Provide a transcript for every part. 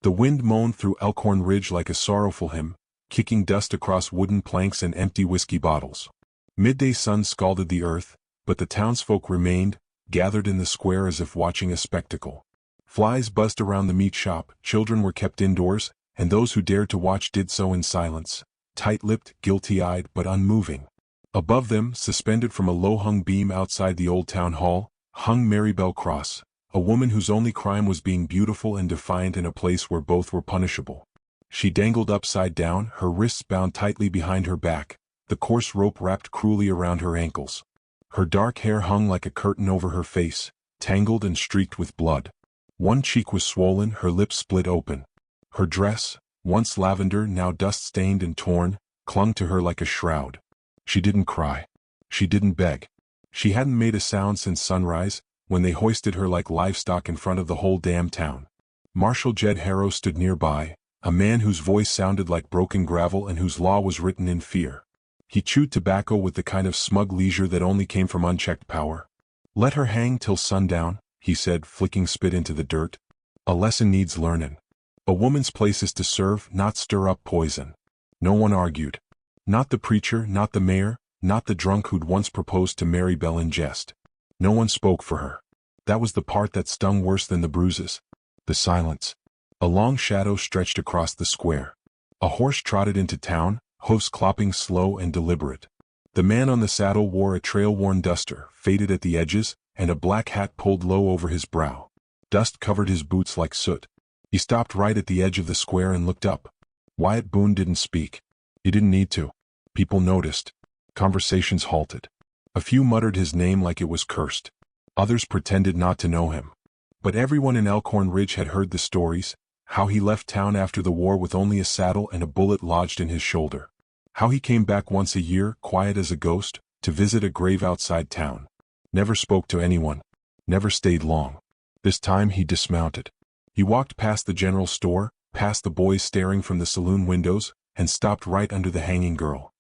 The wind moaned through Elkhorn Ridge like a sorrowful hymn, kicking dust across wooden planks and empty whiskey bottles. Midday sun scalded the earth, but the townsfolk remained, gathered in the square as if watching a spectacle. Flies buzzed around the meat shop, children were kept indoors, and those who dared to watch did so in silence, tight-lipped, guilty-eyed but unmoving. Above them, suspended from a low-hung beam outside the old town hall, hung Marybelle Cross, a woman whose only crime was being beautiful and defiant in a place where both were punishable. She dangled upside down, her wrists bound tightly behind her back, the coarse rope wrapped cruelly around her ankles. Her dark hair hung like a curtain over her face, tangled and streaked with blood. One cheek was swollen, her lips split open. Her dress, once lavender now dust-stained and torn, clung to her like a shroud. She didn't cry. She didn't beg. She hadn't made a sound since sunrise, when they hoisted her like livestock in front of the whole damn town. Marshal Jed Harrow stood nearby, a man whose voice sounded like broken gravel and whose law was written in fear. He chewed tobacco with the kind of smug leisure that only came from unchecked power. "Let her hang till sundown," he said, flicking spit into the dirt. "A lesson needs learnin'. A woman's place is to serve, not stir up poison." No one argued. Not the preacher, not the mayor, not the drunk who'd once proposed to Marybelle in jest. No one spoke for her. That was the part that stung worse than the bruises. The silence. A long shadow stretched across the square. A horse trotted into town, hoofs clopping slow and deliberate. The man on the saddle wore a trail-worn duster, faded at the edges, and a black hat pulled low over his brow. Dust covered his boots like soot. He stopped right at the edge of the square and looked up. Wyatt Boone didn't speak. He didn't need to. People noticed. Conversations halted. A few muttered his name like it was cursed. Others pretended not to know him. But everyone in Elkhorn Ridge had heard the stories, how he left town after the war with only a saddle and a bullet lodged in his shoulder. How he came back once a year, quiet as a ghost, to visit a grave outside town. Never spoke to anyone. Never stayed long. This time he dismounted. He walked past the general store, past the boys staring from the saloon windows, and stopped right under the hanging girl.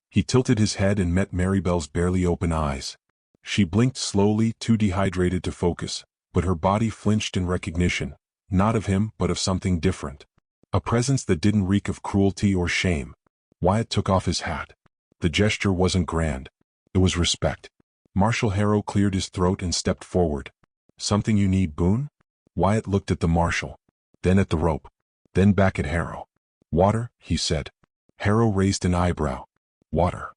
He tilted his head and met Marybelle's barely open eyes. She blinked slowly, too dehydrated to focus, but her body flinched in recognition, not of him but of something different. A presence that didn't reek of cruelty or shame. Wyatt took off his hat. The gesture wasn't grand. It was respect. Marshal Harrow cleared his throat and stepped forward. "Something you need, Boone?" Wyatt looked at the marshal, then at the rope, then back at Harrow. "Water," he said. Harrow raised an eyebrow. "Water."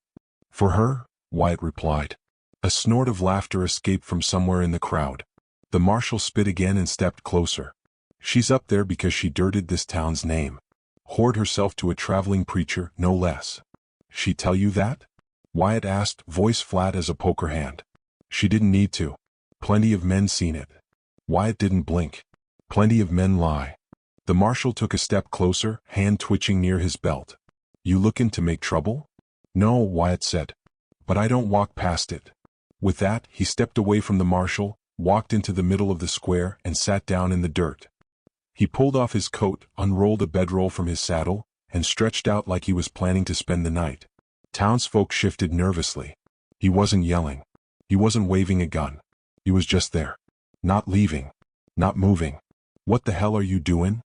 "For her?" Wyatt replied. A snort of laughter escaped from somewhere in the crowd. The marshal spit again and stepped closer. "She's up there because she dirted this town's name. Whored herself to a traveling preacher, no less." "She tell you that?" Wyatt asked, voice flat as a poker hand. "She didn't need to. Plenty of men seen it." Wyatt didn't blink. "Plenty of men lie." The marshal took a step closer, hand twitching near his belt. "You lookin' to make trouble?" "No," Wyatt said. "But I don't walk past it." With that, he stepped away from the marshal, walked into the middle of the square, and sat down in the dirt. He pulled off his coat, unrolled a bedroll from his saddle, and stretched out like he was planning to spend the night. Townsfolk shifted nervously. He wasn't yelling. He wasn't waving a gun. He was just there. Not leaving. Not moving. "What the hell are you doing?"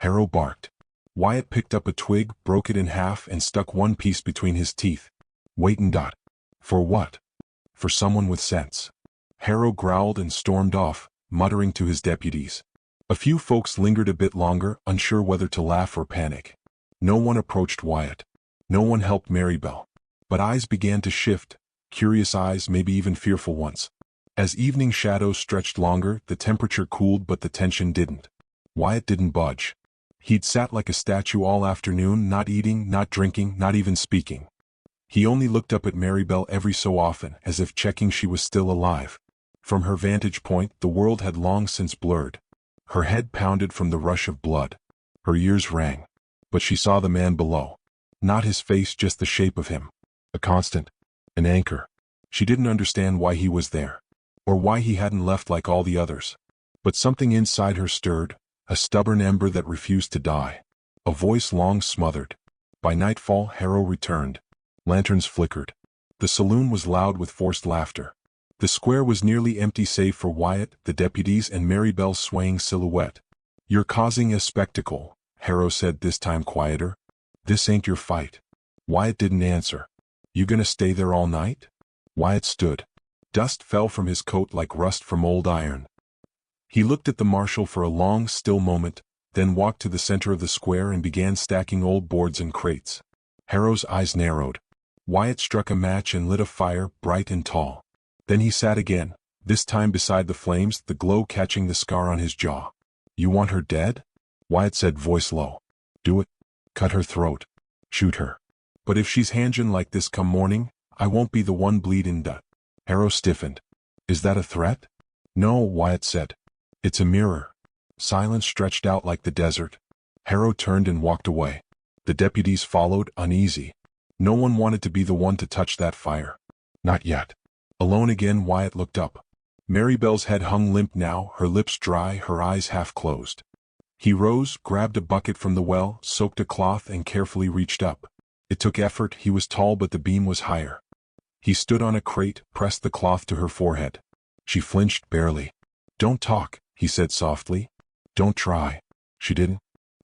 Harrow barked. Wyatt picked up a twig, broke it in half, and stuck one piece between his teeth. "Waitin'. For what?" "For someone with sense." Harrow growled and stormed off, muttering to his deputies. A few folks lingered a bit longer, unsure whether to laugh or panic. No one approached Wyatt. No one helped Marybelle. But eyes began to shift, curious eyes, maybe even fearful ones. As evening shadows stretched longer, the temperature cooled but the tension didn't. Wyatt didn't budge. He'd sat like a statue all afternoon, not eating, not drinking, not even speaking. He only looked up at Marybelle every so often, as if checking she was still alive. From her vantage point, the world had long since blurred. Her head pounded from the rush of blood. Her ears rang. But she saw the man below. Not his face, just the shape of him. A constant. An anchor. She didn't understand why he was there. Or why he hadn't left like all the others. But something inside her stirred, a stubborn ember that refused to die. A voice long smothered. By nightfall, Harrow returned. Lanterns flickered. The saloon was loud with forced laughter. The square was nearly empty save for Wyatt, the deputies, and Marybelle's swaying silhouette. You're causing a spectacle, Harrow said, this time quieter. This ain't your fight. Wyatt didn't answer. You gonna stay there all night? Wyatt stood. Dust fell from his coat like rust from old iron. He looked at the marshal for a long, still moment, then walked to the center of the square and began stacking old boards and crates. Harrow's eyes narrowed. Wyatt struck a match and lit a fire, bright and tall. Then he sat again, this time beside the flames, the glow catching the scar on his jaw. You want her dead? Wyatt said, voice low. Do it. Cut her throat. Shoot her. But if she's hanging like this come morning, I won't be the one bleeding to. Harrow stiffened. Is that a threat? No, Wyatt said. It's a mirror. Silence stretched out like the desert. Harrow turned and walked away. The deputies followed, uneasy. No one wanted to be the one to touch that fire. Not yet. Alone again, Wyatt looked up. Marybelle's head hung limp now, her lips dry, her eyes half closed. He rose, grabbed a bucket from the well, soaked a cloth and carefully reached up. It took effort, he was tall but the beam was higher. He stood on a crate, pressed the cloth to her forehead. She flinched barely. Don't talk, he said softly. Don't try. She didn't.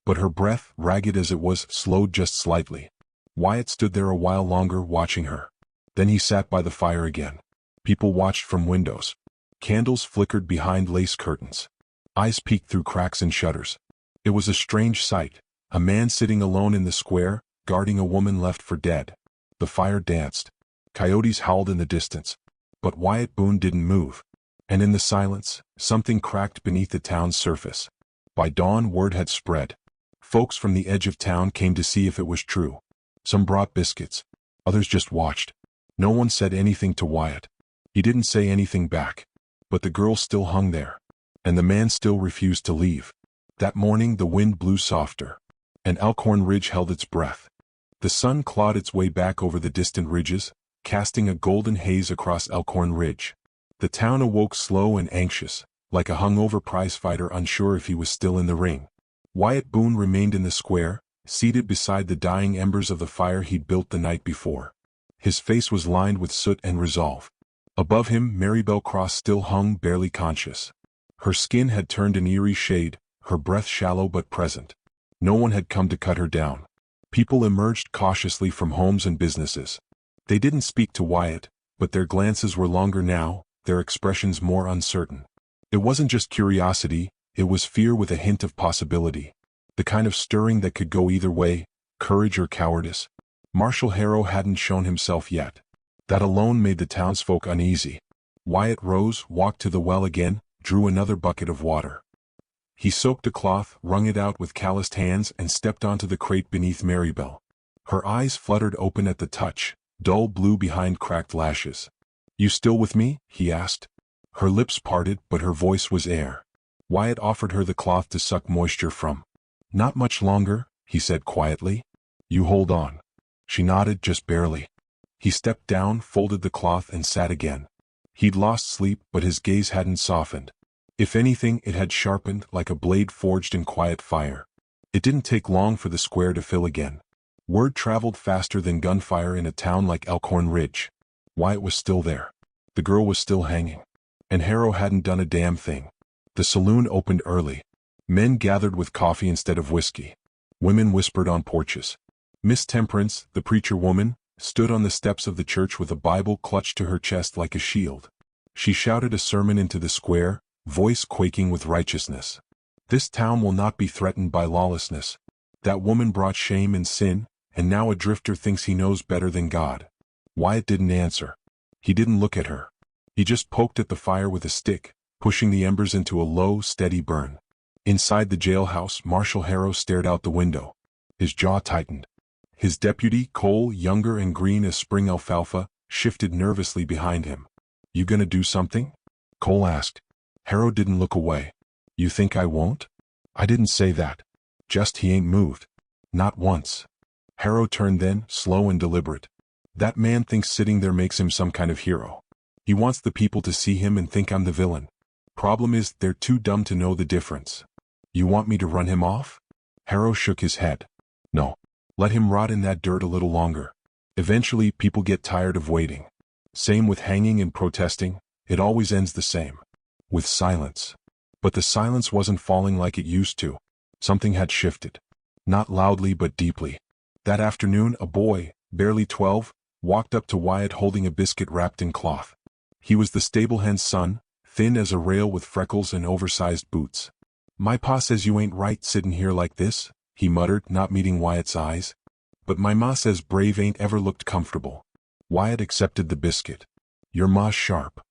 But her breath, ragged as it was, slowed just slightly. Wyatt stood there a while longer, watching her. Then he sat by the fire again. People watched from windows. Candles flickered behind lace curtains. Eyes peeked through cracks and shutters. It was a strange sight, a man sitting alone in the square, guarding a woman left for dead. The fire danced. Coyotes howled in the distance. But Wyatt Boone didn't move. And in the silence, something cracked beneath the town's surface. By dawn, word had spread. Folks from the edge of town came to see if it was true. Some brought biscuits. Others just watched. No one said anything to Wyatt. He didn't say anything back. But the girl still hung there. And the man still refused to leave. That morning the wind blew softer. And Elkhorn Ridge held its breath. The sun clawed its way back over the distant ridges, casting a golden haze across Elkhorn Ridge. The town awoke slow and anxious, like a hungover prizefighter unsure if he was still in the ring. Wyatt Boone remained in the square, seated beside the dying embers of the fire he'd built the night before. His face was lined with soot and resolve. Above him, Marybelle Cross still hung, barely conscious. Her skin had turned an eerie shade, her breath shallow but present. No one had come to cut her down. People emerged cautiously from homes and businesses. They didn't speak to Wyatt, but their glances were longer now, their expressions more uncertain. It wasn't just curiosity, it was fear with a hint of possibility. The kind of stirring that could go either way, courage or cowardice. Marshal Harrow hadn't shown himself yet. That alone made the townsfolk uneasy. Wyatt rose, walked to the well again, drew another bucket of water. He soaked a cloth, wrung it out with calloused hands and stepped onto the crate beneath Marybelle. Her eyes fluttered open at the touch, dull blue behind cracked lashes. You still with me? He asked. Her lips parted, but her voice was air. Wyatt offered her the cloth to suck moisture from. Not much longer, he said quietly. You hold on. She nodded, just barely. He stepped down, folded the cloth and sat again. He'd lost sleep, but his gaze hadn't softened. If anything, it had sharpened, like a blade forged in quiet fire. It didn't take long for the square to fill again. Word traveled faster than gunfire in a town like Elkhorn Ridge. Wyatt was still there. The girl was still hanging. And Harrow hadn't done a damn thing. The saloon opened early. Men gathered with coffee instead of whiskey. Women whispered on porches. Miss Temperance, the preacher woman, stood on the steps of the church with a Bible clutched to her chest like a shield. She shouted a sermon into the square, voice quaking with righteousness. This town will not be threatened by lawlessness. That woman brought shame and sin, and now a drifter thinks he knows better than God. Wyatt didn't answer. He didn't look at her. He just poked at the fire with a stick, pushing the embers into a low, steady burn. Inside the jailhouse, Marshal Harrow stared out the window. His jaw tightened. His deputy, Cole, younger and green as spring alfalfa, shifted nervously behind him. You gonna do something? Cole asked. Harrow didn't look away. You think I won't? I didn't say that. Just he ain't moved. Not once. Harrow turned then, slow and deliberate. That man thinks sitting there makes him some kind of hero. He wants the people to see him and think I'm the villain. Problem is, they're too dumb to know the difference. You want me to run him off? Harrow shook his head. No. Let him rot in that dirt a little longer. Eventually, people get tired of waiting. Same with hanging and protesting, it always ends the same. With silence. But the silence wasn't falling like it used to. Something had shifted. Not loudly but deeply. That afternoon a boy, barely 12, walked up to Wyatt holding a biscuit wrapped in cloth. He was the stablehand's son, thin as a rail with freckles and oversized boots. "My pa says you ain't right sittin' here like this," he muttered, not meeting Wyatt's eyes. "But my ma says Brave ain't ever looked comfortable." Wyatt accepted the biscuit. "Your ma's sharp."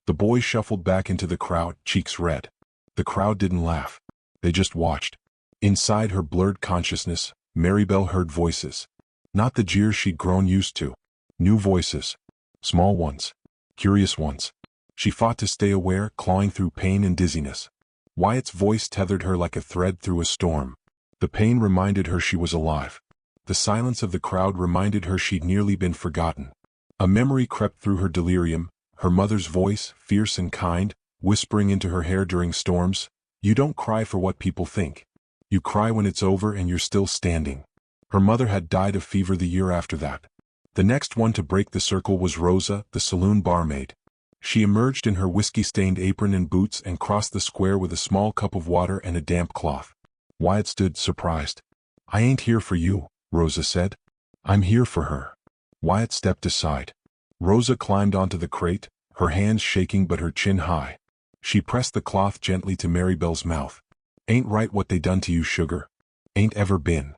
The boy shuffled back into the crowd, cheeks red. The crowd didn't laugh. They just watched. Inside her blurred consciousness, Marybelle heard voices. Not the jeers she'd grown used to. New voices. Small ones. Curious ones. She fought to stay aware, clawing through pain and dizziness. Wyatt's voice tethered her like a thread through a storm. The pain reminded her she was alive. The silence of the crowd reminded her she'd nearly been forgotten. A memory crept through her delirium, her mother's voice, fierce and kind, whispering into her hair during storms, "You don't cry for what people think. You cry when it's over and you're still standing." Her mother had died of fever the year after that. The next one to break the circle was Rosa, the saloon barmaid. She emerged in her whiskey-stained apron and boots and crossed the square with a small cup of water and a damp cloth. Wyatt stood, surprised. "I ain't here for you," Rosa said. "I'm here for her." Wyatt stepped aside. Rosa climbed onto the crate, her hands shaking but her chin high. She pressed the cloth gently to Marybelle's mouth. "Ain't right what they done to you, sugar. Ain't ever been."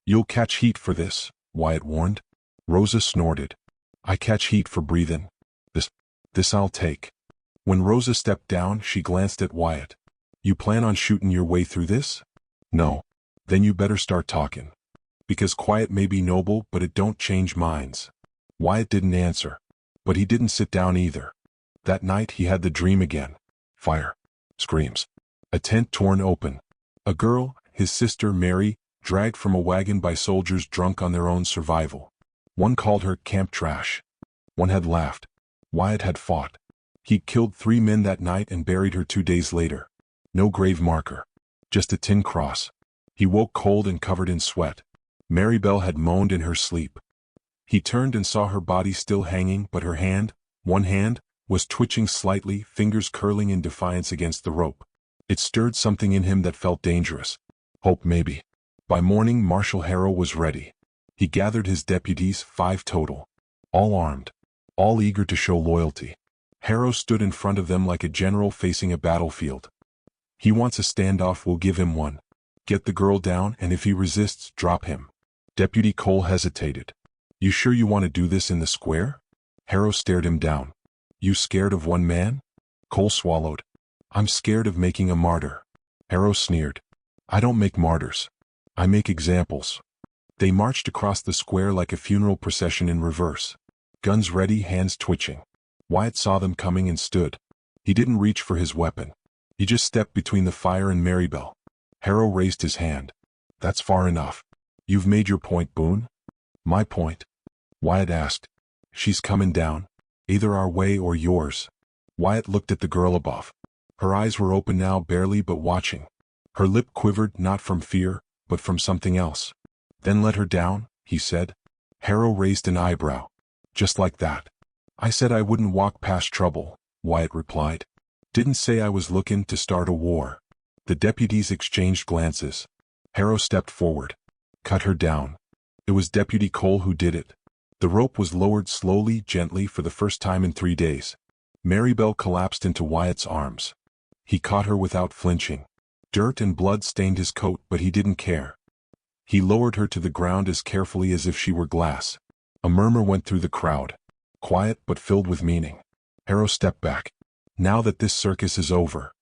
"You'll catch heat for this," Wyatt warned. Rosa snorted. "I catch heat for breathing. This I'll take." When Rosa stepped down, she glanced at Wyatt. "You plan on shooting your way through this?" "No." "Then you better start talking. Because quiet may be noble, but it don't change minds." Wyatt didn't answer. But he didn't sit down either. That night he had the dream again. Fire. Screams. A tent torn open. A girl, his sister Mary, dragged from a wagon by soldiers drunk on their own survival. One called her camp trash. One had laughed. Wyatt had fought. He'd killed 3 men that night and buried her 2 days later. No grave marker. Just a tin cross. He woke cold and covered in sweat. Marybelle had moaned in her sleep. He turned and saw her body still hanging, but her hand, one hand, was twitching slightly, fingers curling in defiance against the rope. It stirred something in him that felt dangerous. Hope maybe. By morning Marshal Harrow was ready. He gathered his deputies, 5 total. All armed. All eager to show loyalty. Harrow stood in front of them like a general facing a battlefield. "He wants a standoff, we'll give him one. Get the girl down, and if he resists, drop him." Deputy Cole hesitated. "You sure you want to do this in the square?" Harrow stared him down. "You scared of one man?" Cole swallowed. "I'm scared of making a martyr." Harrow sneered. "I don't make martyrs. I make examples." They marched across the square like a funeral procession in reverse. Guns ready, hands twitching. Wyatt saw them coming and stood. He didn't reach for his weapon. He just stepped between the fire and Marybelle. Harrow raised his hand. "That's far enough. You've made your point, Boone." "My point?" Wyatt asked. "She's coming down. Either our way or yours." Wyatt looked at the girl above. Her eyes were open now, barely but watching. Her lip quivered, not from fear, but from something else. "Then let her down," he said. Harrow raised an eyebrow. "Just like that?" "I said I wouldn't walk past trouble," Wyatt replied. "Didn't say I was looking to start a war." The deputies exchanged glances. Harrow stepped forward. "Cut her down." It was Deputy Cole who did it. The rope was lowered slowly, gently, for the first time in 3 days. Marybelle collapsed into Wyatt's arms. He caught her without flinching. Dirt and blood stained his coat, but he didn't care. He lowered her to the ground as carefully as if she were glass. A murmur went through the crowd. Quiet but filled with meaning. Harrow stepped back. "Now that this circus is over."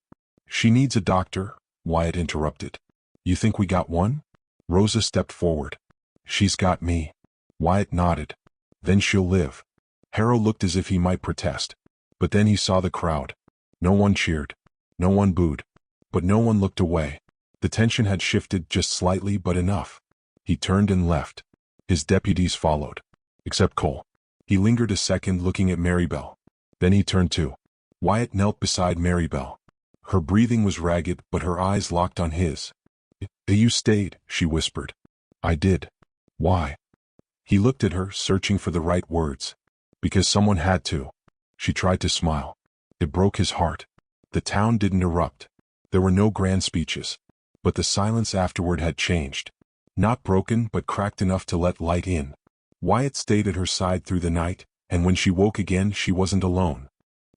"She needs a doctor," Wyatt interrupted. "You think we got one?" Rosa stepped forward. "She's got me." Wyatt nodded. "Then she'll live." Harrow looked as if he might protest. But then he saw the crowd. No one cheered. No one booed. But no one looked away. The tension had shifted just slightly, but enough. He turned and left. His deputies followed. Except Cole. He lingered a second looking at Marybelle. Then he turned too. Wyatt knelt beside Marybelle. Her breathing was ragged, but her eyes locked on his. "You stayed," she whispered. "I did." "Why?" He looked at her, searching for the right words. "Because someone had to." She tried to smile. It broke his heart. The town didn't erupt. There were no grand speeches. But the silence afterward had changed. Not broken but cracked enough to let light in. Wyatt stayed at her side through the night, and when she woke again she wasn't alone.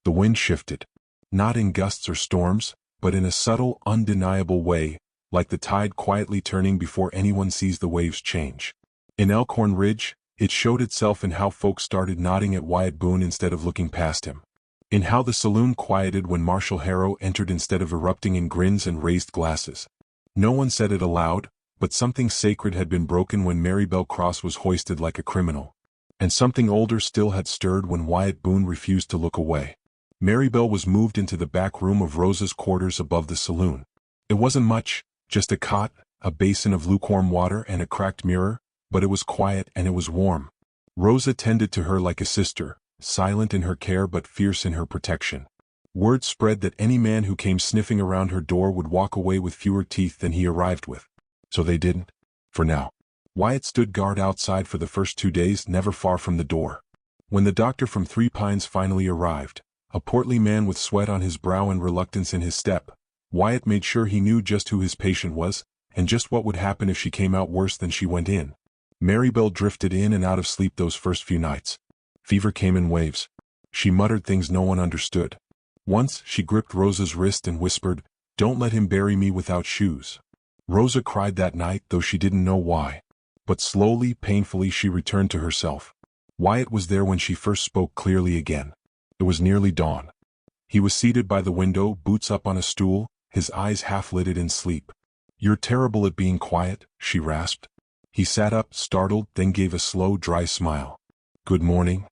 The wind shifted. Not in gusts or storms, but in a subtle, undeniable way, like the tide quietly turning before anyone sees the waves change. In Elkhorn Ridge, it showed itself in how folks started nodding at Wyatt Boone instead of looking past him. In how the saloon quieted when Marshal Harrow entered instead of erupting in grins and raised glasses. No one said it aloud, but something sacred had been broken when Mary Bell Cross was hoisted like a criminal. And something older still had stirred when Wyatt Boone refused to look away. Mary Bell was moved into the back room of Rosa's quarters above the saloon. It wasn't much, just a cot, a basin of lukewarm water and a cracked mirror, but it was quiet and it was warm. Rosa tended to her like a sister, silent in her care but fierce in her protection. Word spread that any man who came sniffing around her door would walk away with fewer teeth than he arrived with. So they didn't. For now. Wyatt stood guard outside for the first 2 days, never far from the door. When the doctor from Three Pines finally arrived, a portly man with sweat on his brow and reluctance in his step, Wyatt made sure he knew just who his patient was, and just what would happen if she came out worse than she went in. Mary Bell drifted in and out of sleep those first few nights. Fever came in waves. She muttered things no one understood. Once, she gripped Rosa's wrist and whispered, "Don't let him bury me without shoes." Rosa cried that night, though she didn't know why. But slowly, painfully, she returned to herself. Wyatt was there when she first spoke clearly again. It was nearly dawn. He was seated by the window, boots up on a stool, his eyes half-lidded in sleep. "You're terrible at being quiet," she rasped. He sat up, startled, then gave a slow, dry smile. "Good morning."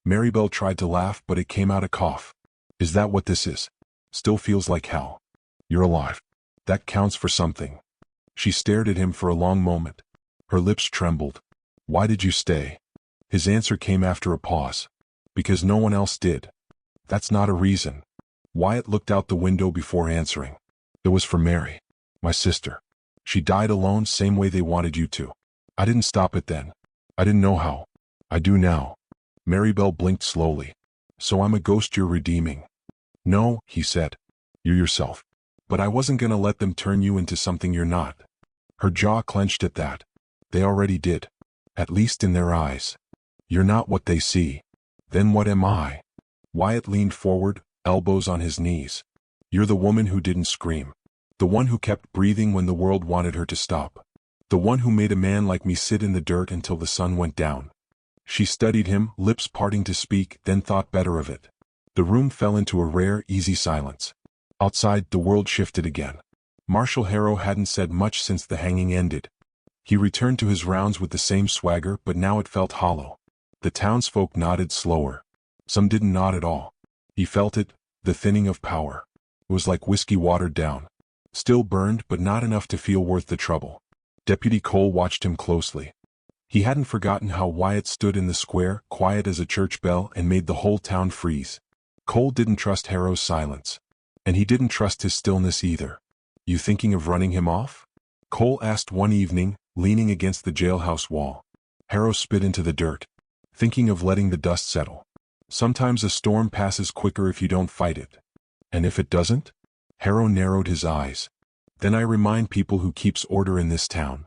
Mary Bell tried to laugh, but it came out a cough. "Is that what this is? Still feels like hell. You're alive. That counts for something." She stared at him for a long moment. Her lips trembled. "Why did you stay?" His answer came after a pause. "Because no one else did." "That's not a reason." Wyatt looked out the window before answering. "It was for Mary. My sister. She died alone, same way they wanted you to. I didn't stop it then. I didn't know how. I do now." Mary Bell blinked slowly. "So I'm a ghost you're redeeming?" "No," he said. "You're yourself. But I wasn't gonna let them turn you into something you're not." Her jaw clenched at that. "They already did. At least in their eyes. You're not what they see. Then what am I?" Wyatt leaned forward, elbows on his knees. "You're the woman who didn't scream. The one who kept breathing when the world wanted her to stop. The one who made a man like me sit in the dirt until the sun went down." She studied him, lips parting to speak, then thought better of it. The room fell into a rare, easy silence. Outside, the world shifted again. Marshal Harrow hadn't said much since the hanging ended. He returned to his rounds with the same swagger, but now it felt hollow. The townsfolk nodded slower. Some didn't nod at all. He felt it, the thinning of power. It was like whiskey watered down. Still burned, but not enough to feel worth the trouble. Deputy Cole watched him closely. He hadn't forgotten how Wyatt stood in the square, quiet as a church bell, and made the whole town freeze. Cole didn't trust Harrow's silence. And he didn't trust his stillness either. "You thinking of running him off?" Cole asked one evening, leaning against the jailhouse wall. Harrow spit into the dirt. "Thinking of letting the dust settle. Sometimes a storm passes quicker if you don't fight it." "And if it doesn't?" Harrow narrowed his eyes. "Then I remind people who keeps order in this town."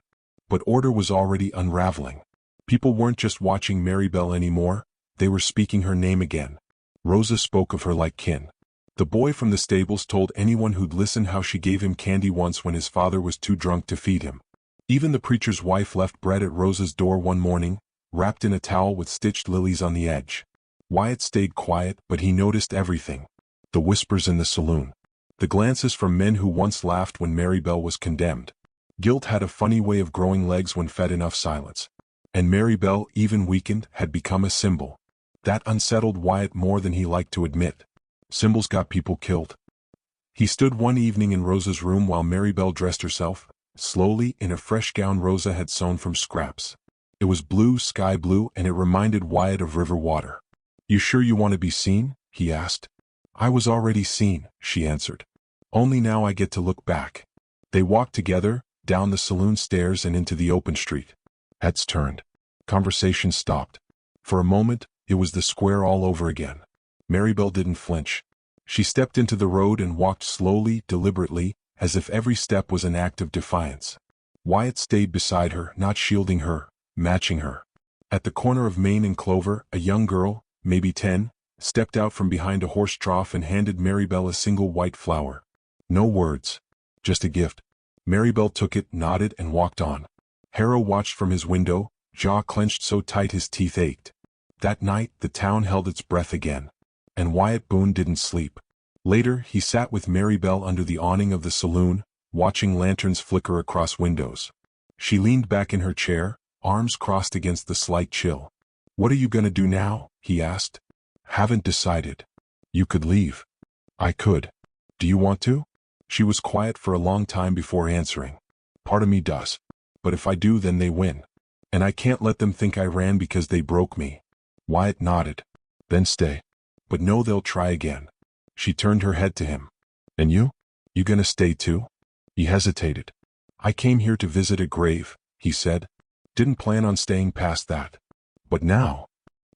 But order was already unraveling. People weren't just watching Mary Bell anymore, they were speaking her name again. Rosa spoke of her like kin. The boy from the stables told anyone who'd listen how she gave him candy once when his father was too drunk to feed him. Even the preacher's wife left bread at Rosa's door one morning, wrapped in a towel with stitched lilies on the edge. Wyatt stayed quiet, but he noticed everything. The whispers in the saloon. The glances from men who once laughed when Mary Bell was condemned. Guilt had a funny way of growing legs when fed enough silence. And Mary Bell, even weakened, had become a symbol. That unsettled Wyatt more than he liked to admit. Symbols got people killed. He stood one evening in Rosa's room while Mary Bell dressed herself, slowly, in a fresh gown Rosa had sewn from scraps. It was blue, sky blue, and it reminded Wyatt of river water. "You sure you want to be seen?" he asked. "I was already seen," she answered. "Only now I get to look back." They walked together, down the saloon stairs and into the open street. Heads turned. Conversation stopped. For a moment, it was the square all over again. Mary Bell didn't flinch. She stepped into the road and walked slowly, deliberately, as if every step was an act of defiance. Wyatt stayed beside her, not shielding her, matching her. At the corner of Main and Clover, a young girl, maybe 10, stepped out from behind a horse trough and handed Maribel a single white flower. No words. Just a gift. Maribel took it, nodded, and walked on. Harrow watched from his window, jaw clenched so tight his teeth ached. That night, the town held its breath again. And Wyatt Boone didn't sleep. Later, he sat with Maribel under the awning of the saloon, watching lanterns flicker across windows. She leaned back in her chair, arms crossed against the slight chill. "What are you gonna do now?" he asked. "Haven't decided. You could leave." "I could. Do you want to?" She was quiet for a long time before answering. "Part of me does. But if I do, then they win. And I can't let them think I ran because they broke me." Wyatt nodded. "Then stay. But know they'll try again." She turned her head to him. "And you? You gonna stay too?" He hesitated. "I came here to visit a grave," he said. "Didn't plan on staying past that. But now."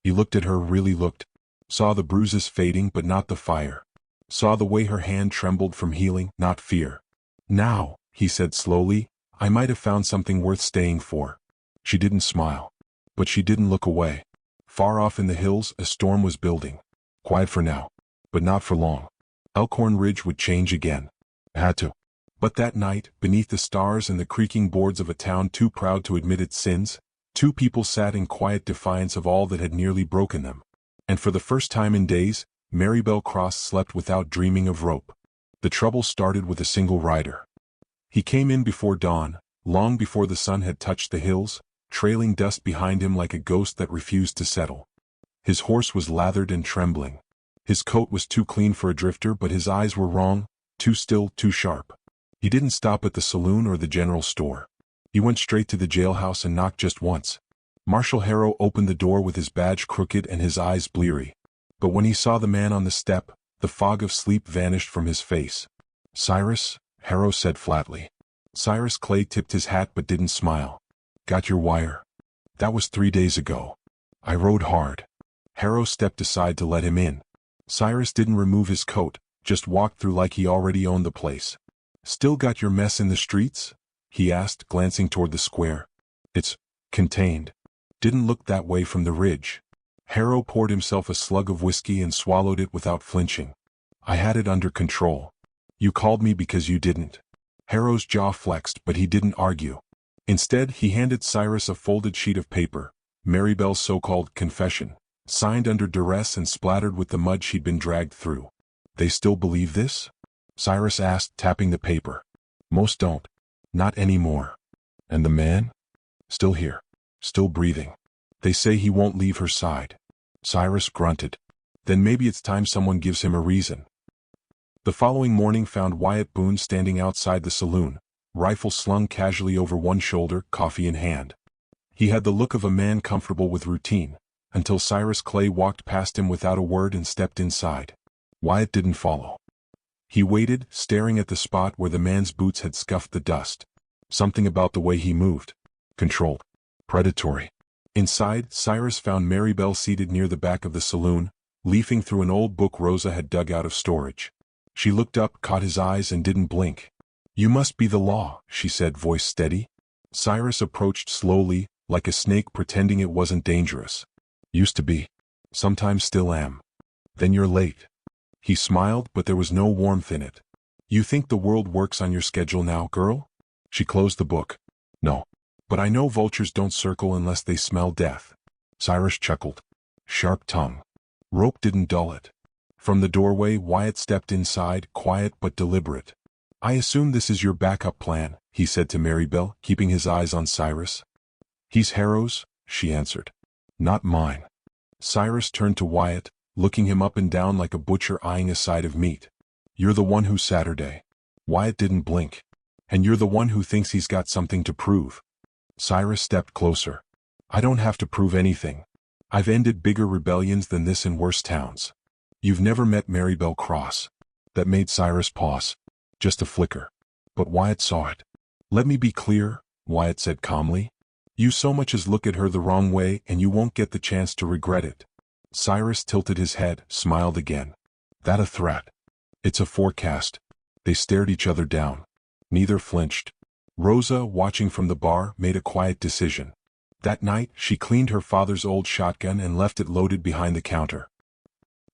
He looked at her, really looked. Saw the bruises fading but not the fire. Saw the way her hand trembled from healing, not fear. "Now," he said slowly, "I might have found something worth staying for." She didn't smile. But she didn't look away. Far off in the hills, a storm was building. Quiet for now. But not for long. Elkhorn Ridge would change again. Had to. But that night, beneath the stars and the creaking boards of a town too proud to admit its sins, two people sat in quiet defiance of all that had nearly broken them. And for the first time in days, Maribel Cross slept without dreaming of rope. The trouble started with a single rider. He came in before dawn, long before the sun had touched the hills, trailing dust behind him like a ghost that refused to settle. His horse was lathered and trembling. His coat was too clean for a drifter, but his eyes were wrong, too still, too sharp. He didn't stop at the saloon or the general store. He went straight to the jailhouse and knocked just once. Marshal Harrow opened the door with his badge crooked and his eyes bleary. But when he saw the man on the step, the fog of sleep vanished from his face. "Cyrus," Harrow said flatly. Cyrus Clay tipped his hat but didn't smile. "Got your wire?" "That was 3 days ago. I rode hard." Harrow stepped aside to let him in. Cyrus didn't remove his coat, just walked through like he already owned the place. "Still got your mess in the streets?" he asked, glancing toward the square. "It's contained. Didn't look that way from the ridge." Harrow poured himself a slug of whiskey and swallowed it without flinching. "I had it under control. You called me because you didn't." Harrow's jaw flexed, but he didn't argue. Instead, he handed Cyrus a folded sheet of paper, Maribel's so-called confession, signed under duress and splattered with the mud she'd been dragged through. "They still believe this?" Cyrus asked, tapping the paper. "Most don't. Not anymore." "And the man?" "Still here. Still breathing. They say he won't leave her side." Cyrus grunted. "Then maybe it's time someone gives him a reason." The following morning found Wyatt Boone standing outside the saloon, rifle slung casually over one shoulder, coffee in hand. He had the look of a man comfortable with routine, until Cyrus Clay walked past him without a word and stepped inside. Wyatt didn't follow. He waited, staring at the spot where the man's boots had scuffed the dust. Something about the way he moved. Controlled. Predatory. Inside, Cyrus found Maribel seated near the back of the saloon, leafing through an old book Rosa had dug out of storage. She looked up, caught his eyes, and didn't blink. "You must be the law," she said, voice steady. Cyrus approached slowly, like a snake pretending it wasn't dangerous. "Used to be. Sometimes still am." "Then you're late." He smiled, but there was no warmth in it. "You think the world works on your schedule now, girl?" She closed the book. "No. But I know vultures don't circle unless they smell death." Cyrus chuckled. Sharp tongue. Rope didn't dull it. From the doorway, Wyatt stepped inside, quiet but deliberate. "I assume this is your backup plan," he said to Maribel, keeping his eyes on Cyrus. "He's Harrow's," she answered. "Not mine." Cyrus turned to Wyatt, looking him up and down like a butcher eyeing a side of meat. "You're the one who Saturday." Wyatt didn't blink. "And you're the one who thinks he's got something to prove." Cyrus stepped closer. "I don't have to prove anything. I've ended bigger rebellions than this in worse towns." "You've never met Maribel Cross." That made Cyrus pause. Just a flicker. But Wyatt saw it. "Let me be clear," Wyatt said calmly. "You so much as look at her the wrong way and you won't get the chance to regret it." Cyrus tilted his head, smiled again. "That a threat?" "It's a forecast." They stared each other down. Neither flinched. Rosa, watching from the bar, made a quiet decision. That night, she cleaned her father's old shotgun and left it loaded behind the counter.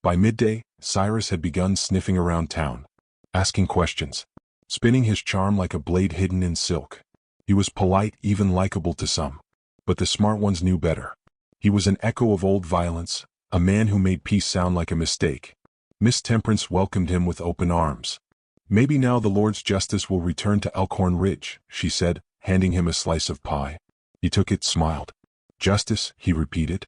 By midday, Cyrus had begun sniffing around town, asking questions, spinning his charm like a blade hidden in silk. He was polite, even likable to some. But the smart ones knew better. He was an echo of old violence, a man who made peace sound like a mistake. Miss Temperance welcomed him with open arms. "Maybe now the Lord's justice will return to Elkhorn Ridge," she said, handing him a slice of pie. He took it, smiled. "Justice," he repeated.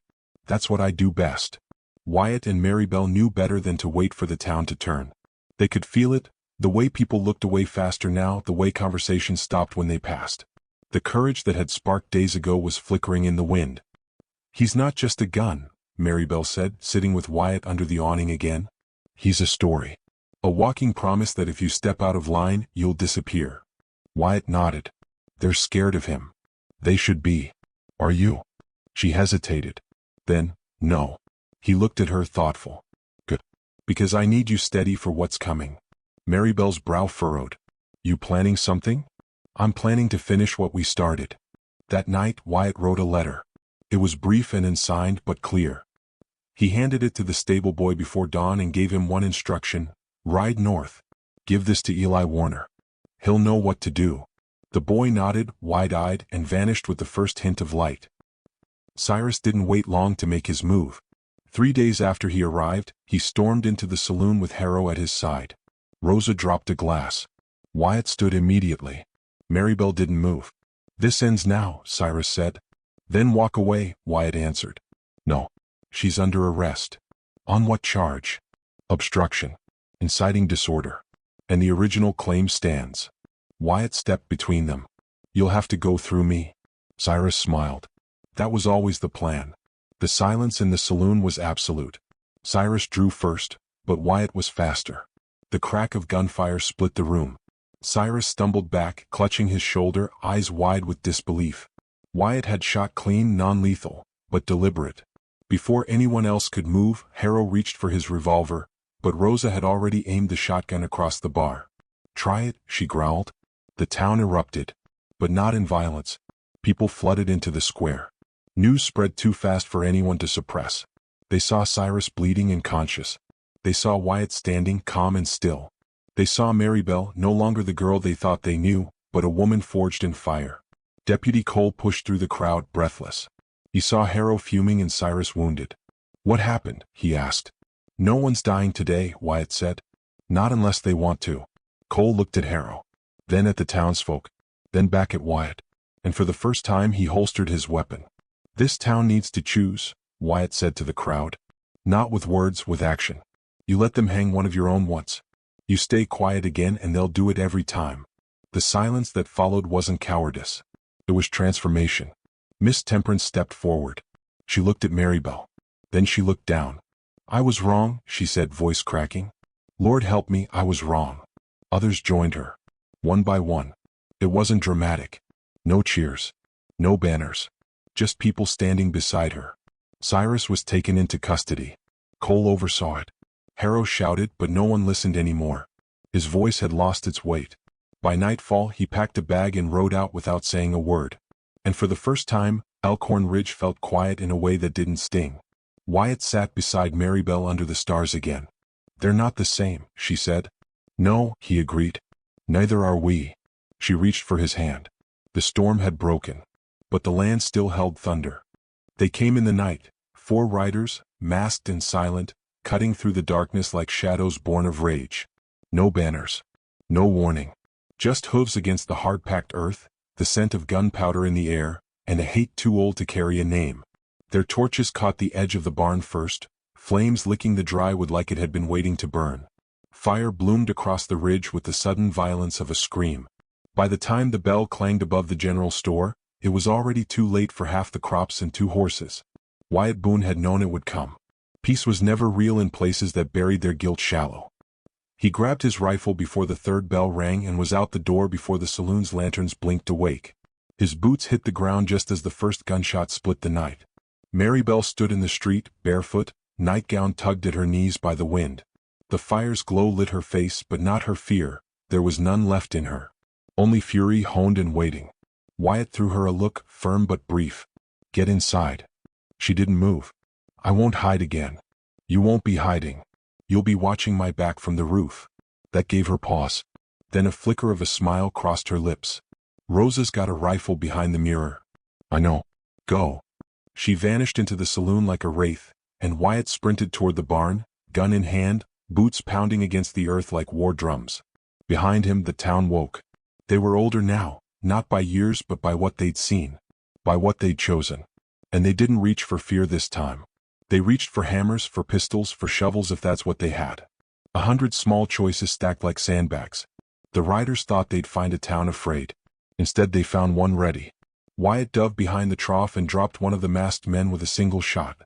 "That's what I do best." Wyatt and Marybelle knew better than to wait for the town to turn. They could feel it, the way people looked away faster now, the way conversations stopped when they passed. The courage that had sparked days ago was flickering in the wind. "He's not just a gun," Marybelle said, sitting with Wyatt under the awning again. "He's a story. A walking promise that if you step out of line, you'll disappear." Wyatt nodded. "They're scared of him." "They should be. Are you?" She hesitated. Then, "No." He looked at her, thoughtful. "Good. Because I need you steady for what's coming." Marybelle's brow furrowed. "You planning something?" "I'm planning to finish what we started." That night, Wyatt wrote a letter. It was brief and unsigned, but clear. He handed it to the stable boy before dawn and gave him one instruction: ride north. Give this to Eli Warner. He'll know what to do. The boy nodded, wide-eyed, and vanished with the first hint of light. Cyrus didn't wait long to make his move. 3 days after he arrived, he stormed into the saloon with Harrow at his side. Rosa dropped a glass. Wyatt stood immediately. Marybelle didn't move. "This ends now," Cyrus said. "Then walk away," Wyatt answered. "No. She's under arrest." "On what charge?" "Obstruction. Inciting disorder. And the original claim stands." Wyatt stepped between them. "You'll have to go through me." Cyrus smiled. That was always the plan. The silence in the saloon was absolute. Cyrus drew first, but Wyatt was faster. The crack of gunfire split the room. Cyrus stumbled back, clutching his shoulder, eyes wide with disbelief. Wyatt had shot clean, non-lethal, but deliberate. Before anyone else could move, Harrow reached for his revolver, but Rosa had already aimed the shotgun across the bar. "Try it," she growled. The town erupted, but not in violence. People flooded into the square. News spread too fast for anyone to suppress. They saw Cyrus bleeding and conscious. They saw Wyatt standing calm and still. They saw Marybelle, no longer the girl they thought they knew, but a woman forged in fire. Deputy Cole pushed through the crowd, breathless. He saw Harrow fuming and Cyrus wounded. "What happened?" he asked. "No one's dying today," Wyatt said. "Not unless they want to." Cole looked at Harrow, then at the townsfolk, then back at Wyatt. And for the first time he holstered his weapon. "This town needs to choose," Wyatt said to the crowd. "Not with words, with action. You let them hang one of your own once. You stay quiet again and they'll do it every time." The silence that followed wasn't cowardice. It was transformation. Miss Temperance stepped forward. She looked at Marybelle. Then she looked down. "I was wrong," she said, voice cracking. "Lord help me, I was wrong." Others joined her. One by one. It wasn't dramatic. No cheers. No banners. Just people standing beside her. Cyrus was taken into custody. Cole oversaw it. Harrow shouted, but no one listened anymore. His voice had lost its weight. By nightfall he packed a bag and rode out without saying a word. And for the first time, Elkhorn Ridge felt quiet in a way that didn't sting. Wyatt sat beside Marybelle under the stars again. "They're not the same," she said. "No," he agreed. "Neither are we." She reached for his hand. The storm had broken, but the land still held thunder. They came in the night, 4 riders, masked and silent, cutting through the darkness like shadows born of rage. No banners. No warning. Just hooves against the hard-packed earth, the scent of gunpowder in the air, and a hate too old to carry a name. Their torches caught the edge of the barn first, flames licking the dry wood like it had been waiting to burn. Fire bloomed across the ridge with the sudden violence of a scream. By the time the bell clanged above the general store, it was already too late for half the crops and 2 horses. Wyatt Boone had known it would come. Peace was never real in places that buried their guilt shallow. He grabbed his rifle before the 3rd bell rang and was out the door before the saloon's lanterns blinked awake. His boots hit the ground just as the first gunshot split the night. Marybelle stood in the street, barefoot, nightgown tugged at her knees by the wind. The fire's glow lit her face, but not her fear. There was none left in her. Only fury honed and waiting. Wyatt threw her a look, firm but brief. Get inside. She didn't move. I won't hide again. You won't be hiding. You'll be watching my back from the roof. That gave her pause. Then a flicker of a smile crossed her lips. Rosa's got a rifle behind the mirror. I know. Go. She vanished into the saloon like a wraith, and Wyatt sprinted toward the barn, gun in hand, boots pounding against the earth like war drums. Behind him the town woke. They were older now, not by years but by what they'd seen, by what they'd chosen. And they didn't reach for fear this time. They reached for hammers, for pistols, for shovels if that's what they had. 100 small choices stacked like sandbags. The riders thought they'd find a town afraid. Instead they found one ready. Wyatt dove behind the trough and dropped one of the masked men with a single shot.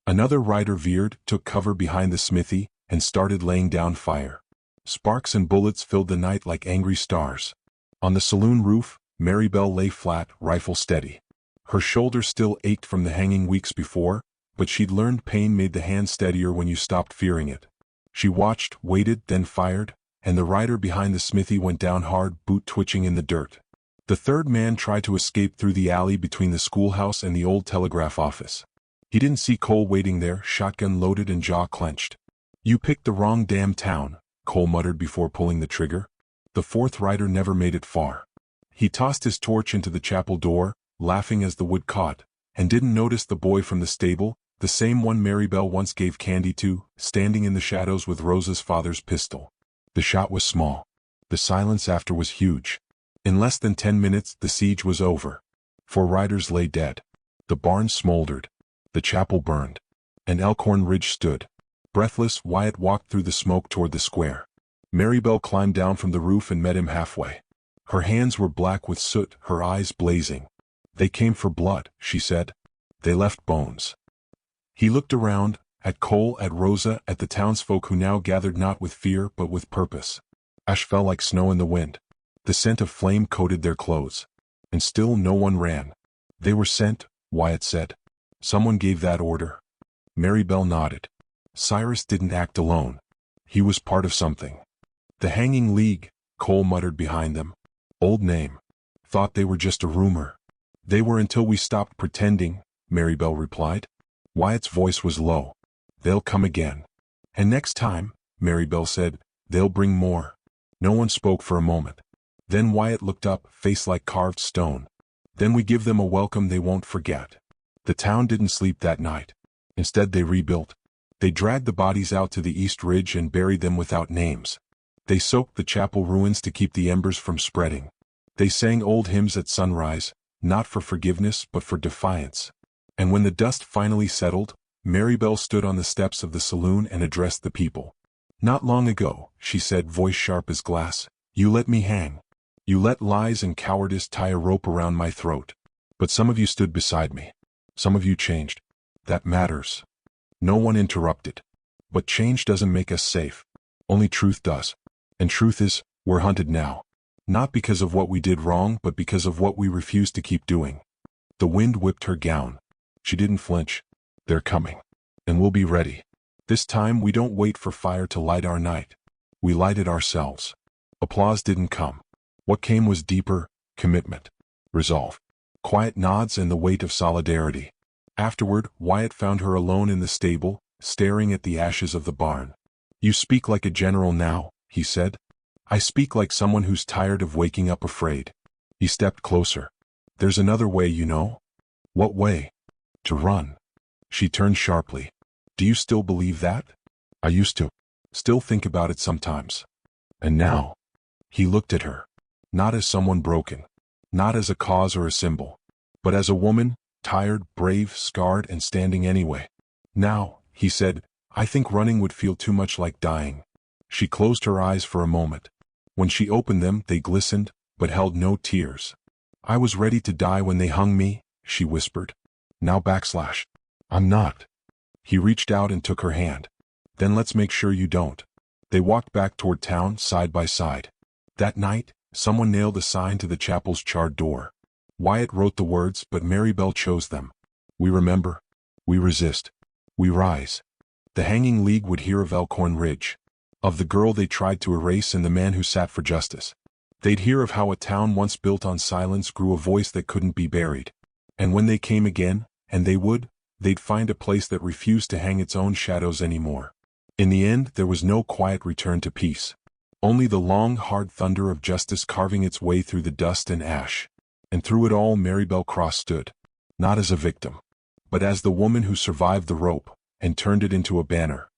Another rider veered, took cover behind the smithy, and started laying down fire. Sparks and bullets filled the night like angry stars. On the saloon roof, Marybelle lay flat, rifle steady. Her shoulders still ached from the hanging weeks before, but she'd learned pain made the hand steadier when you stopped fearing it. She watched, waited, then fired, and the rider behind the smithy went down hard, boot twitching in the dirt. The third man tried to escape through the alley between the schoolhouse and the old telegraph office. He didn't see Cole waiting there, shotgun loaded and jaw clenched. You picked the wrong damn town, Cole muttered before pulling the trigger. The fourth rider never made it far. He tossed his torch into the chapel door, laughing as the wood caught, and didn't notice the boy from the stable, the same one Marybelle once gave candy to, standing in the shadows with Rosa's father's pistol. The shot was small. The silence after was huge. In less than 10 minutes the siege was over. 4 riders lay dead. The barn smoldered. The chapel burned. And Elkhorn Ridge stood. Breathless, Wyatt walked through the smoke toward the square. Marybelle climbed down from the roof and met him halfway. Her hands were black with soot, her eyes blazing. They came for blood, she said. They left bones. He looked around, at Cole, at Rosa, at the townsfolk who now gathered not with fear but with purpose. Ash fell like snow in the wind. The scent of flame coated their clothes. And still no one ran. They were sent, Wyatt said. Someone gave that order. Marybelle nodded. Cyrus didn't act alone. He was part of something. The Hanging League, Cole muttered behind them. Old name. Thought they were just a rumor. They were until we stopped pretending, Marybelle replied. Wyatt's voice was low. They'll come again. And next time, Marybelle said, they'll bring more. No one spoke for a moment. Then Wyatt looked up, face like carved stone. Then we give them a welcome they won't forget. The town didn't sleep that night. Instead they rebuilt. They dragged the bodies out to the East Ridge and buried them without names. They soaked the chapel ruins to keep the embers from spreading. They sang old hymns at sunrise, not for forgiveness but for defiance. And when the dust finally settled, Marybelle stood on the steps of the saloon and addressed the people. Not long ago, she said, voice sharp as glass, you let me hang. You let lies and cowardice tie a rope around my throat. But some of you stood beside me. Some of you changed. That matters. No one interrupted. But change doesn't make us safe. Only truth does. And truth is, we're hunted now. Not because of what we did wrong but because of what we refused to keep doing. The wind whipped her gown. She didn't flinch. They're coming. And we'll be ready. This time we don't wait for fire to light our night. We light it ourselves. Applause didn't come. What came was deeper, commitment, resolve, quiet nods and the weight of solidarity. Afterward, Wyatt found her alone in the stable, staring at the ashes of the barn. You speak like a general now, he said. I speak like someone who's tired of waking up afraid. He stepped closer. There's another way, you know. What way? To run. She turned sharply. Do you still believe that? I used to. Still think about it sometimes. And now? He looked at her. Not as someone broken. Not as a cause or a symbol. But as a woman, tired, brave, scarred, and standing anyway. Now, he said, I think running would feel too much like dying. She closed her eyes for a moment. When she opened them, they glistened, but held no tears. I was ready to die when they hung me, she whispered. Now backslash. I'm not. He reached out and took her hand. Then let's make sure you don't. They walked back toward town, side by side. That night, someone nailed a sign to the chapel's charred door. Wyatt wrote the words, but Marybelle chose them. We remember. We resist. We rise. The Hanging League would hear of Elkhorn Ridge. Of the girl they tried to erase and the man who sat for justice. They'd hear of how a town once built on silence grew a voice that couldn't be buried. And when they came again, and they would, they'd find a place that refused to hang its own shadows anymore. In the end, there was no quiet return to peace. Only the long, hard thunder of justice carving its way through the dust and ash. And through it all Marybelle Cross stood. Not as a victim, but as the woman who survived the rope, and turned it into a banner.